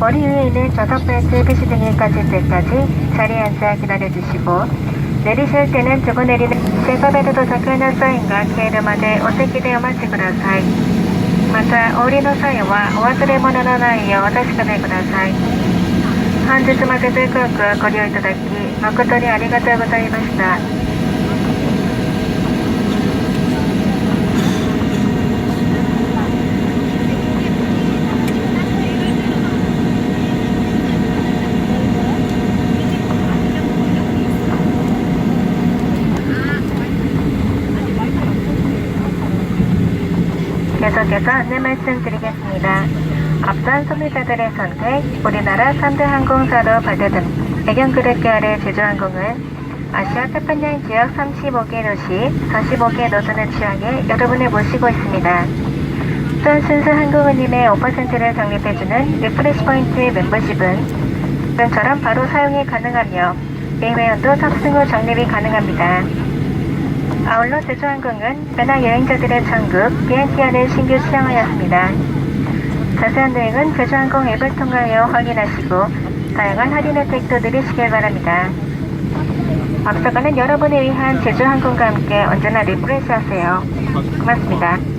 머리 위에 있는 좌석 벨트 표시등이 꺼질 때까지 자리에 앉아 기다려주시고 내리실 때는 두고 내리는 셀카베르도 작은 사인과 케이르마데 오세키데 오마치 쿠다사이. またお降りの際はお忘れ物のないようお確かめください。本日も手数航空をご利用いただき誠にありがとうございました。계속해서 안내 말씀드리겠습니다. 앞선 소비자들의 선택, 우리나라 3대 항공사로 발표된 애견그룹 계열의 제주항공은 아시아 태평양 지역 35개 도시, 45개 노선을 취하게 여러분을 모시고 있습니다. 또 순수 항공우님의 5%를 적립해주는 리프레시 포인트 멤버십은 지금처럼 바로 사용이 가능하며 매회원도 탑승 후 적립이 가능합니다. 아울러 제주항공은 배낭 여행자들의 천국 BNTR을 신규 시행하였습니다. 자세한 내용은 제주항공 앱을 통하여 확인하시고 다양한 할인 혜택도 누리시길 바랍니다. 앞서가는 여러분을 위한 제주항공과 함께 언제나 리프레시하세요. 고맙습니다.